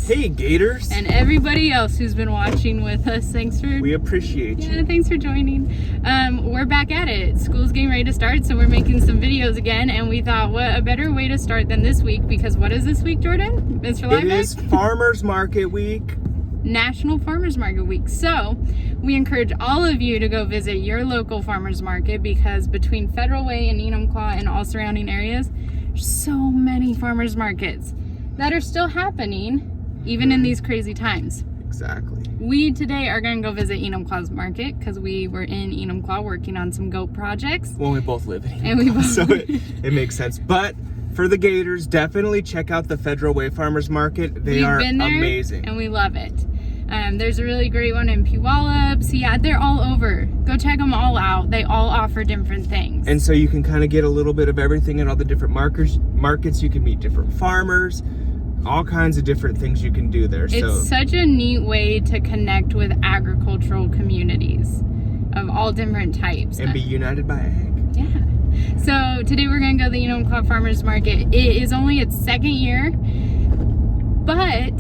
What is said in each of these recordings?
Hey Gators! And everybody else who's been watching with us, we appreciate you. Yeah, thanks for joining. We're back at it. School's getting ready to start, so we're making some videos again, and we thought, what a better way to start than this week, because what is this week, Jordan? Mr. Lineback? It is Farmers Market Week. National Farmers Market Week. So we encourage all of you to go visit your local farmers market, because between Federal Way and Enumclaw and all surrounding areas, there's so many farmers markets that are still happening even in these crazy times. Exactly. We today are going to go visit Enumclaw's market because we were in Enumclaw working on some goat projects. Well, we both live in Enumclaw, and we both so it makes sense. But for the Gators, definitely check out the Federal Way Farmers Market. They are amazing. And we love it. There's a really great one in Puyallup. So yeah, they're all over. Go check them all out. They all offer different things. And so you can kind of get a little bit of everything at all the different markets. You can meet different farmers. All kinds of different things you can do there. It's such a neat way to connect with agricultural communities of all different types. And be united by ag. Yeah. So today we're going to go to the Enumclaw Farmers Market. It is only its second year, but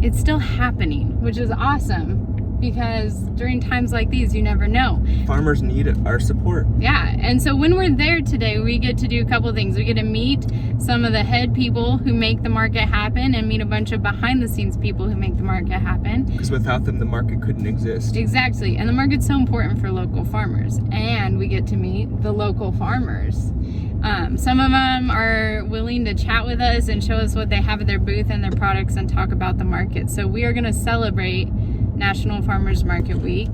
it's still happening, which is awesome, because during times like these, you never know. Farmers need our support. Yeah, and so when we're there today, we get to do a couple things. We get to meet some of the head people who make the market happen, and meet a bunch of behind the scenes people who make the market happen. Because without them, the market couldn't exist. Exactly, and the market's so important for local farmers. And we get to meet the local farmers. Some of them are willing to chat with us and show us what they have at their booth and their products and talk about the market. So we are going to celebrate National Farmers Market Week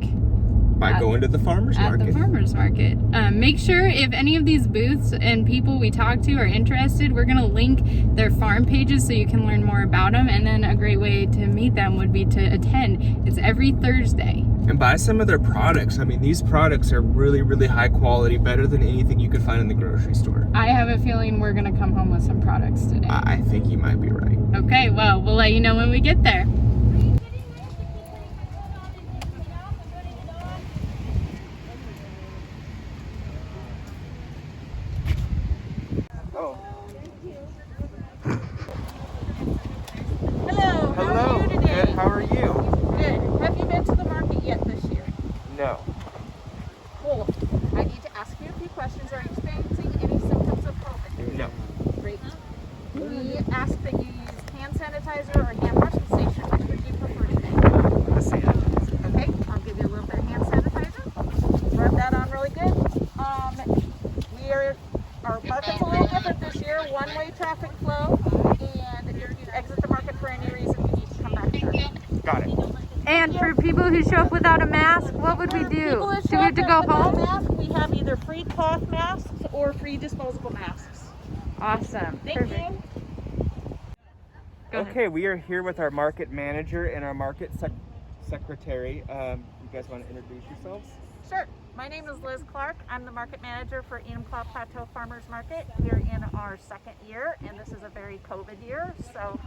by going to the farmers market. At the farmers market. Make sure if any of these booths and people we talk to are interested, we're going to link their farm pages so you can learn more about them. And then a great way to meet them would be to attend. It's every Thursday. And buy some of their products. I mean, these products are really, really high quality, better than anything you could find in the grocery store. I have a feeling we're going to come home with some products today. I think you might be right. Okay, well, we'll let you know when we get there. Hello. Hello. How are you today? Good. How are you? Good. Have you been to the market yet this year? No. Cool. I need to ask you a few questions. Are you experiencing any symptoms of COVID? No. Great. We ask that you use hand sanitizer or hand washing station. Which would you prefer today? The sanitizer. Okay. I'll give you a little bit of hand sanitizer. Rub that on really good. Our market's a little different this year. One-way traffic flow, and if you exit the market for any reason, you need to come back here. Got it. And for people who show up without a mask, what would we do? Do we have to go home? Mask, we have either free cloth masks or free disposable masks. Awesome. Thank Perfect. you. Go ahead. Okay, we are here with our market manager and our market secretary. You guys want to introduce yourselves? Sure. My name is Liz Clark. I'm the market manager for Enumclaw Plateau Farmers Market here in our second year, and this is a very COVID year. So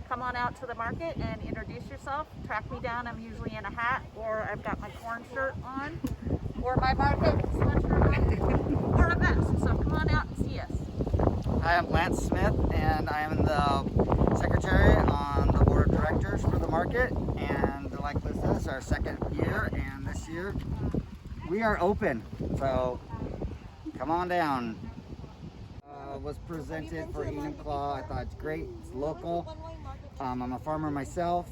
come on out to the market and introduce yourself. Track me down. I'm usually in a hat, or I've got my corn shirt on, or my market sweatshirt on, or a vest. So come on out and see us. Hi, I'm Lance Smith, and I am the secretary on the board of directors for the market. And like Liz says, our second year, and this year we are open. So come on down. was presented for Enumclaw. I thought it's great. It's local. I'm a farmer myself.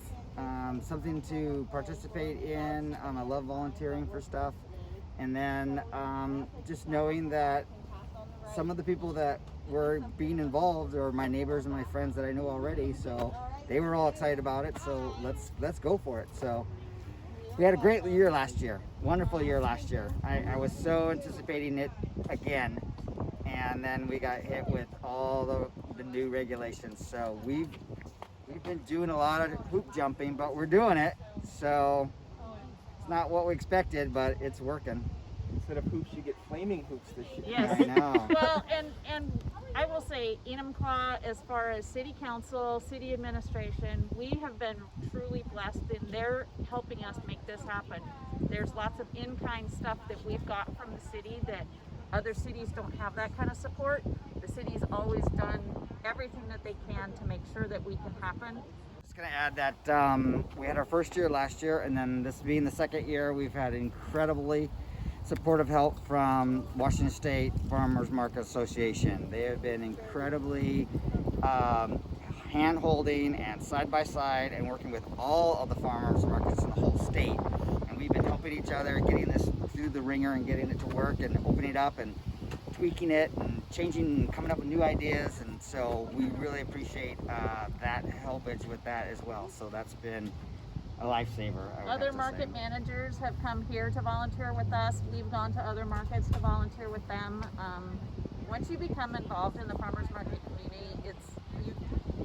Something to participate in. I love volunteering for stuff. And then just knowing that some of the people that were being involved are my neighbors and my friends that I know already. So they were all excited about it. So let's go for it. So we had a great year last year. Wonderful year last year. I was so anticipating it again. And then we got hit with all the new regulations. So we've been doing a lot of hoop jumping, but we're doing it. So it's not what we expected, but it's working. Instead of hoops, you get flaming hoops this year. Yes. I know. Well, and I will say, Enumclaw, as far as city council, city administration, we have been truly blessed, and they're helping us make this happen. There's lots of in-kind stuff that we've got from the city that other cities don't have that kind of support. The city's always done everything that they can to make sure that we can happen. Just gonna add that we had our first year last year, and then this being the second year, we've had incredibly supportive help from Washington State Farmers Market Association. They have been incredibly hand-holding and side-by-side and working with all of the farmers markets in the whole state. And we've been helping each other, getting this through the ringer and getting it to work and opening it up and tweaking it and changing and coming up with new ideas. And so we really appreciate that helpage with that as well. So that's been a lifesaver. Other market managers have come here to volunteer with us. We've gone to other markets to volunteer with them. Once you become involved in the farmers market community,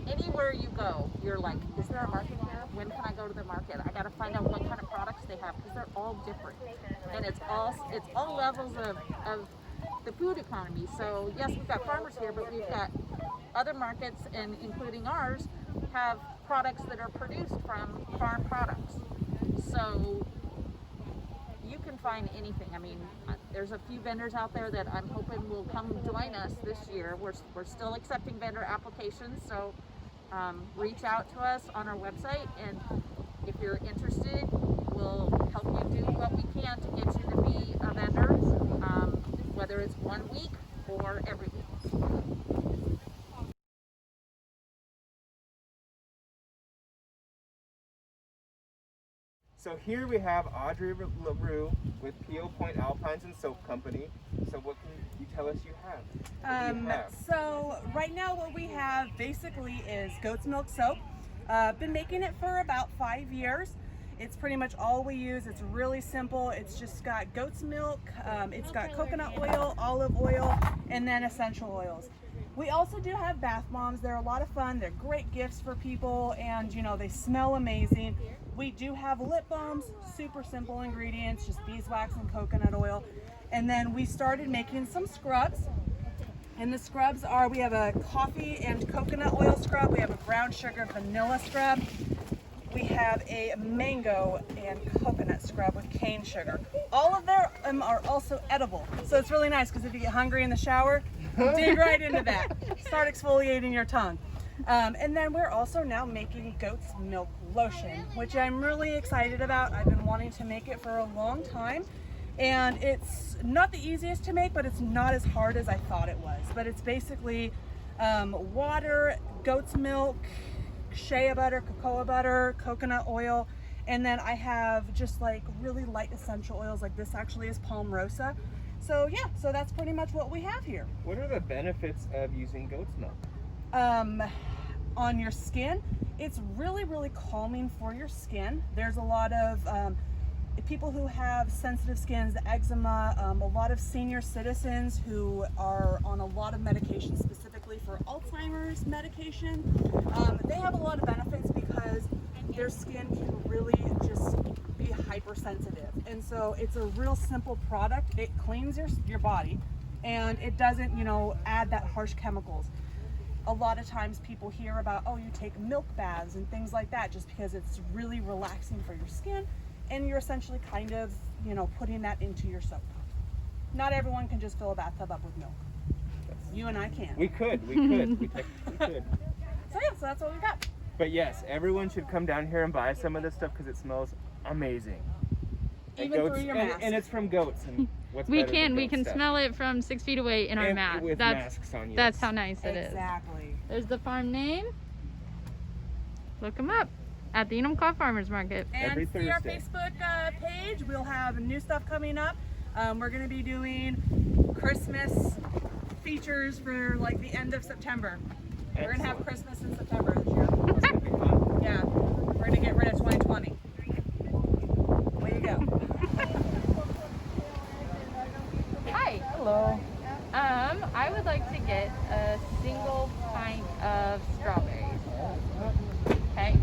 anywhere you go, you're like, is there a market here? When can I go to the market? I got to find out what kind of products they have, because they're all different, and it's all levels of the food economy. So yes, we've got farmers here, but we've got other markets, and including ours, have products that are produced from farm products. So you can find anything. I mean, there's a few vendors out there that I'm hoping will come join us this year. We're still accepting vendor applications, so reach out to us on our website, and if you're interested, we'll help you do what we can to get you to be a vendor, whether it's 1 week or every week. So here we have Audrey LaRue with P.O. Point Alpines and Soap Company. So what can you tell us you have? What do you have? So right now what we have basically is goat's milk soap. Been making it for about 5 years. It's pretty much all we use. It's really simple. It's just got goat's milk, it's got coconut oil, olive oil, and then essential oils. We also do have bath bombs. They're a lot of fun. They're great gifts for people, and you know, they smell amazing. We do have lip balms, super simple ingredients, just beeswax and coconut oil. And then we started making some scrubs. And the scrubs are, we have a coffee and coconut oil scrub. We have a brown sugar vanilla scrub. We have a mango and coconut scrub with cane sugar. All of them are also edible. So it's really nice, because if you get hungry in the shower, dig right into that. Start exfoliating your tongue. And then we're also now making goat's milk lotion, which I'm really excited about. I've been wanting to make it for a long time. And it's not the easiest to make, but it's not as hard as I thought it was. But it's basically water, goat's milk, shea butter, cocoa butter, coconut oil, and then I have just like really light essential oils. Like this actually is palmarosa. So yeah, so that's pretty much what we have here. What are the benefits of using goat's milk? On your skin, it's really calming for your skin. There's a lot of people who have sensitive skins, eczema, a lot of senior citizens who are on a lot of medication, specifically for Alzheimer's medication. They have a lot of benefits because their skin can really just be hypersensitive. And so it's a real simple product. It cleans your body, and it doesn't, you know, add that harsh chemicals. A lot of times people hear about, oh, you take milk baths and things like that, just because it's really relaxing for your skin, and you're essentially kind of, you know, putting that into your soap. Not everyone can just fill a bathtub up with milk. You and I can. We could. We technically could. So yeah, so that's what we got. But yes, everyone should come down here and buy some of this stuff because it smells amazing. even through your mask. And it's from goats. And what's We better than can goat stuff? smell it from 6 feet away in our And mask. with masks on, yes. That's how nice it is. Exactly. There's the farm name. Look them up at the Enumclaw Farmers Market. And Every see our Thursday. Facebook page. We'll have new stuff coming up. We're going to be doing Christmas features for like the end of September. We're going to have Christmas in September this year. It's gonna be fun. Yeah, we're going to get rid of 2020. Way to go. Hi. Hello. I would like to get a single pint of strawberries. Okay.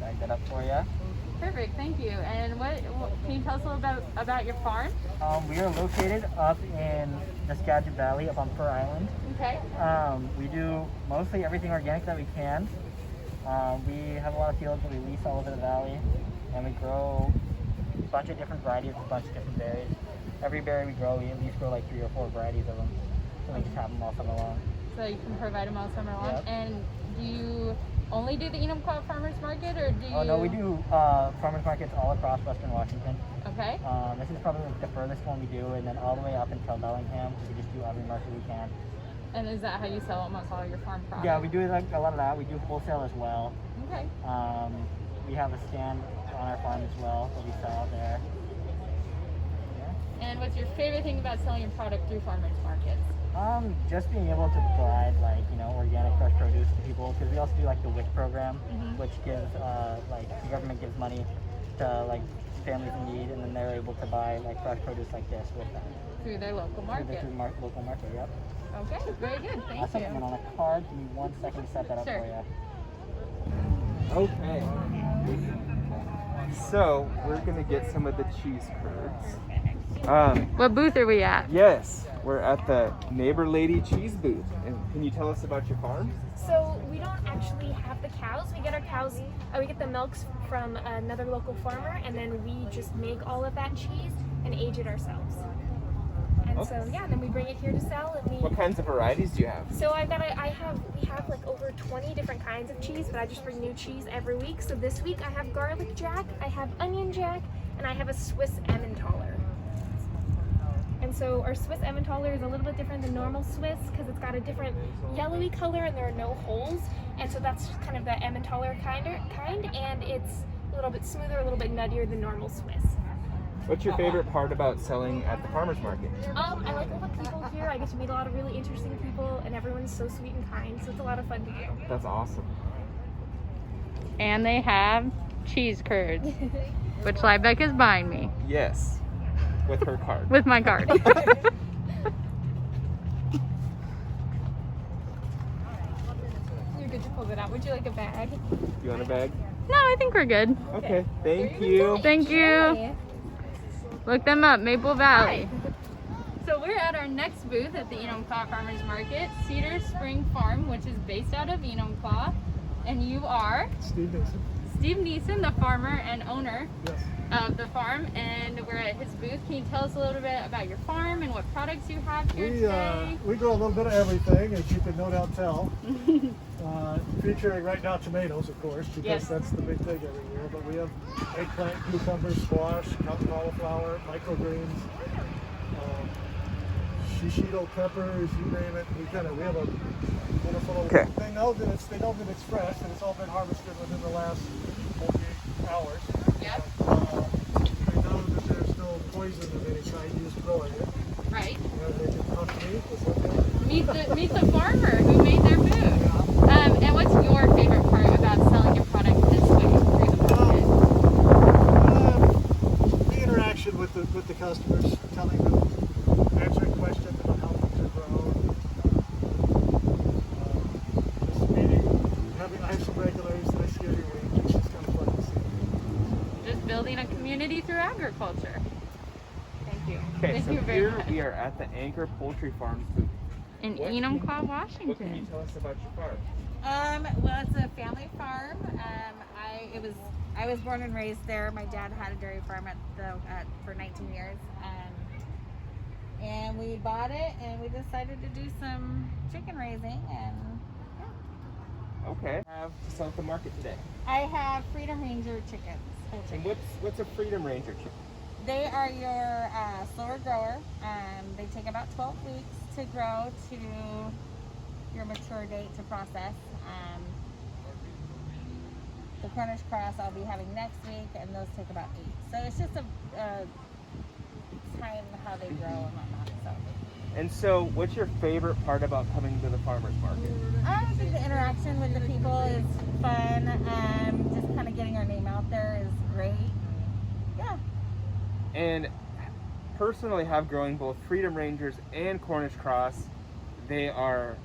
Bag that up for you. Perfect. Thank you. And what can you tell us a little about your farm? We are located up in the Skagit Valley, up on Fur Island. Okay. We do mostly everything organic that we can. We have a lot of fields that we lease all over the valley, and we grow a bunch of different varieties, a bunch of different berries. Every berry we grow, we at least grow like 3 or 4 varieties of them, so we just have them all summer long. So you can provide them all summer long. Yep. And do you only do the Enumclaw Farmers Market, or do you? Oh no, we do farmers markets all across Western Washington. Okay. This is probably like the furthest one we do, and then all the way up until Bellingham. We just do every market we can. And is that how you sell almost all your farm products? Yeah, we do like a lot of that. We do wholesale as well. Okay. We have a stand on our farm as well that we sell out there. And what's your favorite thing about selling your product through farmers markets? Just being able to provide like, you know, organic fresh produce to people, because we also do like the WIC program, which gives like the government gives money to like families in need, and then they're able to buy like fresh produce like this with that. Through their local market. Through the local market, yep. Okay, very good. Thank Awesome. you. And then on a card, give me 1 second to set that up Sure. for you. Okay. So we're gonna get some of the cheese curds. What booth are we at? Yes, we're at the Neighbor Lady Cheese booth. And can you tell us about your farm? So we don't actually have the cows. We get our cows, we get the milks from another local farmer, and then we just make all of that cheese and age it ourselves. And so yeah, then we bring it here to sell. And What kinds of varieties do you have? So we have like over 20 different kinds of cheese, but I just bring new cheese every week. So this week I have garlic jack, I have onion jack, and I have a Swiss Emmentaler. And so our Swiss Emmentaler is a little bit different than normal Swiss because it's got a different yellowy color and there are no holes. And so that's kind of the Emmentaler kind, and it's a little bit smoother, a little bit nuttier than normal Swiss. What's your favorite part about selling at the farmer's market? I like all the people here. I get to meet a lot of really interesting people, and everyone's so sweet and kind, so it's a lot of fun to do. That's awesome. And they have cheese curds, which Liebeck is buying me Yes, with her card. with my card. You're good to pull it out. Would you like a bag? You want a bag? No, I think we're good. Okay, thank you. Thank you. Look them up, Maple Valley. So we're at our next booth at the Enumclaw Farmers Market, Cedar Spring Farm, which is based out of Enumclaw. And you are? Steve Neeson. Steve Neeson, the farmer and owner Yes. of the farm, and we're at his booth. Can you tell us a little bit about your farm and what products you have here today? We grow a little bit of everything, as you can no doubt tell. Featuring right now tomatoes, of course, because Yes. that's the big thing every year. But we have eggplant, cucumber, squash, cauliflower, microgreens, shishito peppers, you name it. We have a wonderful little Okay. They know that it's fresh and it's all been harvested within the last 48 hours. Yep. They know that there's no poison of any kind used growing it. Right. They can come to me with something. Meet the farmer who made their food. And what's your favorite part about selling your product this way through the market? The interaction with the customers, telling them, answering questions about how things are grown. Just meeting, having I have some regulars that I see every week. It's just kind of fun to see. Just building a community through agriculture. Thank you. Okay, Thank so you very here much. we are at the Anchor Poultry Farms booth. In What Enumclaw, What can you Washington. tell us about your farm? Well, it's a family farm. I was born and raised there. My dad had a dairy farm for 19 years, and we bought it, and we decided to do some chicken raising, and Okay. Have to sell at the market today. I have Freedom Ranger chickens. Whole And chickens. what's a Freedom Ranger chicken? They are your slower grower. They take about 12 weeks to grow to your mature date to process. The Cornish cross I'll be having next week, and those take about 8. So it's just a time how they grow and whatnot. So. And so, what's your favorite part about coming to the farmer's market? I think the interaction with the people is fun. Just kind of getting our name out there is great. Yeah. And personally have growing both Freedom Rangers and Cornish Cross. They are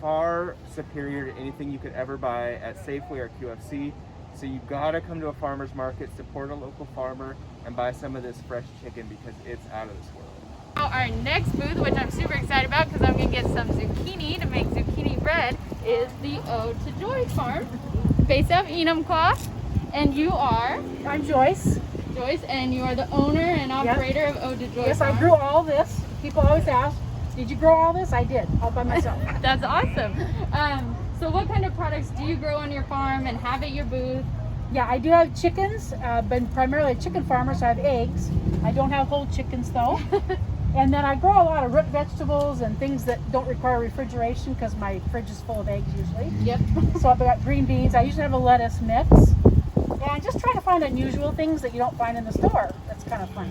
far superior to anything you could ever buy at Safeway or QFC. So you gotta come to a farmer's market, support a local farmer, and buy some of this fresh chicken because it's out of this world. Now our next booth, which I'm super excited about because I'm gonna get some zucchini to make zucchini bread, is the Ode to Joy farm, based out of Enumclaw. And you are? I'm Joyce. Joyce, and you are the owner and operator of Ode to Joy Yes, farm. I grew all this. People always ask, did you grow all this? I did, all by myself. That's awesome. So what kind of products do you grow on your farm and have at your booth? Yeah, I do have chickens. I've been primarily a chicken farmer, so I have eggs. I don't have whole chickens though. And then I grow a lot of root vegetables and things that don't require refrigeration because my fridge is full of eggs usually. Yep. So I've got green beans. I usually have a lettuce mix. And just try to find unusual things that you don't find in the store. That's kind of fun.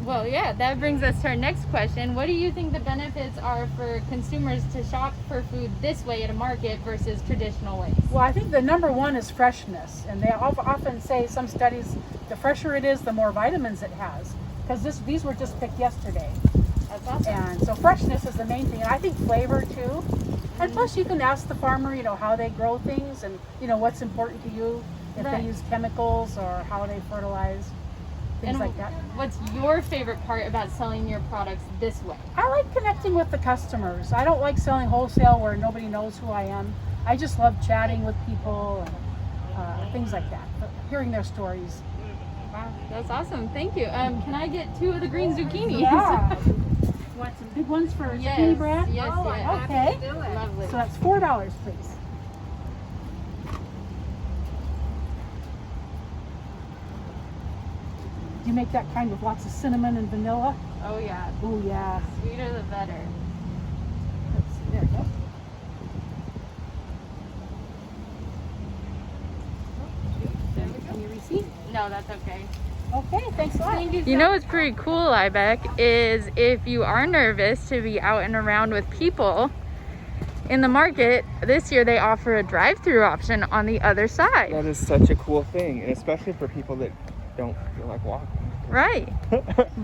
Well, yeah, that brings us to our next question. What do you think the benefits are for consumers to shop for food this way at a market versus traditional ways? Well, I think the number one is freshness. And they often say, some studies, the fresher it is, the more vitamins it has. Because these were just picked yesterday. That's awesome. And so freshness is the main thing. And I think flavor too. And plus you can ask the farmer, how they grow things and, what's important to you. If Right. they use chemicals or how they fertilize, things like that. What's your favorite part about selling your products this way? I like connecting with the customers. I don't like selling wholesale where nobody knows who I am. I just love chatting with people and things like that, hearing their stories. Wow, that's awesome. Thank you. Can I get 2 of the green zucchinis? Yeah. Want some big ones for zucchini bread? Yes, yes. Okay. Lovely. So that's $4, please. You make that kind with lots of cinnamon and vanilla? Oh yeah. Oh yeah. Sweeter the better. There you go. And your receipt? No, that's okay. Okay, thanks a lot. Thank you. You know what's pretty cool, Ibeck, is if you are nervous to be out and around with people in the market, this year they offer a drive-through option on the other side. That is such a cool thing, and especially for people that don't feel like walking. Right.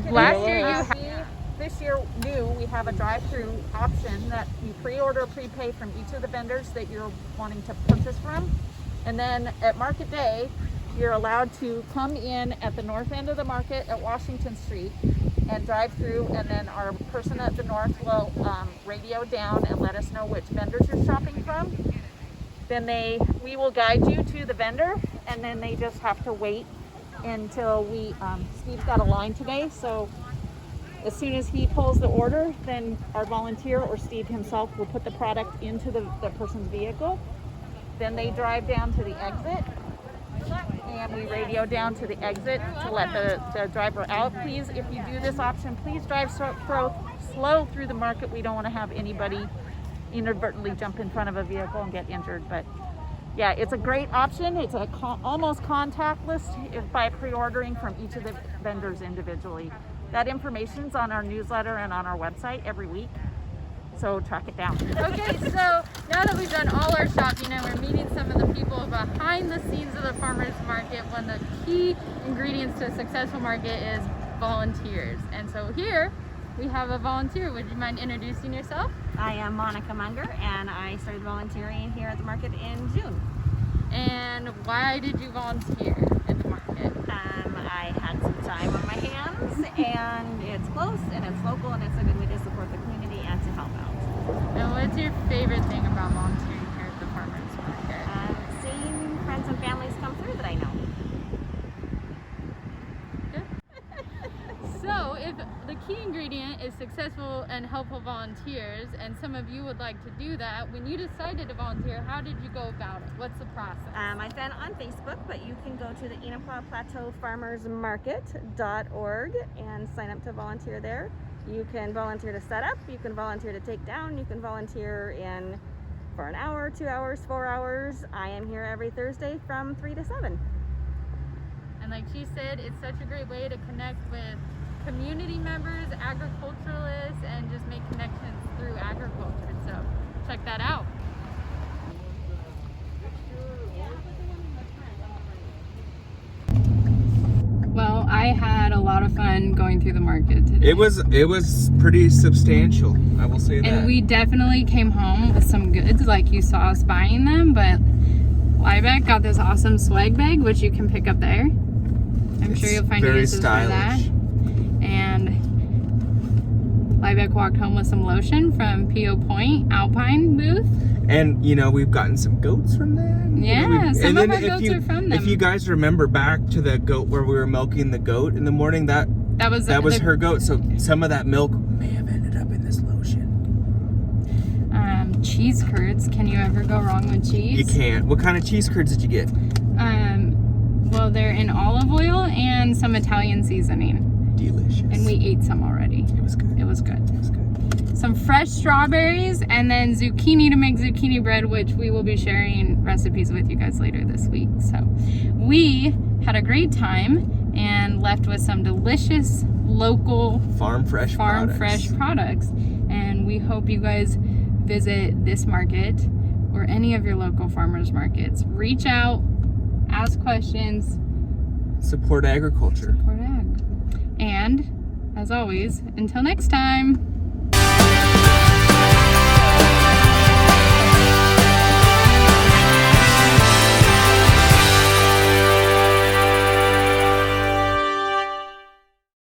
Last year This year new, we have a drive-through option that you pre-order or prepay from each of the vendors that you're wanting to purchase from. And then at market day, you're allowed to come in at the north end of the market at Washington Street and drive through, and then our person at the north will radio down and let us know which vendors you're shopping from. Then we will guide you to the vendor, and then they just have to wait until Steve's got a line today, so as soon as he pulls the order, then our volunteer or Steve himself will put the product into the person's vehicle. Then they drive down to the exit, and we radio down to the exit to let the driver out. Please, if you do this option, please drive slow through the market. We don't want to have anybody inadvertently jump in front of a vehicle and get injured. But yeah, it's a great option. It's almost contactless by pre-ordering from each of the vendors individually. That information's on our newsletter and on our website every week, so track it down. Okay, so now that we've done all our shopping and we're meeting some of the people behind the scenes of the farmers market, one of the key ingredients to a successful market is volunteers. And so here we have a volunteer. Would you mind introducing yourself? I am Monica Munger, and I started volunteering here at the market in June. And why did you volunteer at the market? I had some time on my hands, and it's close, and it's local, and it's a good way to support the community and to help out. And what's your favorite thing about volunteering here at the farmers market? Seeing friends and families come through that I know. Good. So if the key ingredient is success successful and helpful volunteers, and some of you would like to do that. When you decided to volunteer, how did you go about it? What's the process? I've been on Facebook, but you can go to the Enumclaw Plateau Farmers Market.org and sign up to volunteer there. You can volunteer to set up, you can volunteer to take down, you can volunteer for an hour, 2 hours, 4 hours. I am here every Thursday from 3 to 7. And like she said, it's such a great way to connect with community members, agriculturalists, and just make connections through agriculture. So check that out. Well, I had a lot of fun going through the market today. It was pretty substantial, I will say that. And we definitely came home with some goods, like you saw us buying them, but Liebeck got this awesome swag bag, which you can pick up there. I'm sure you'll find very uses for that. stylish. And Liebeck walked home with some lotion from Point Alpine booth. And we've gotten some goats from them. Yeah, some of our goats are from them. If you guys remember back to the goat where we were milking the goat in the morning, that was her goat. So some of that milk may have ended up in this lotion. Cheese curds. Can you ever go wrong with cheese? You can't. What kind of cheese curds did you get? Well, they're in olive oil and some Italian seasoning. Delicious. And we ate some already. It was good. It was good. It was good. Some fresh strawberries, and then zucchini to make zucchini bread, which we will be sharing recipes with you guys later this week. So we had a great time and left with some delicious local farm fresh products. And we hope you guys visit this market or any of your local farmers markets. Reach out, ask questions, support agriculture. Support ag. And as always, until next time.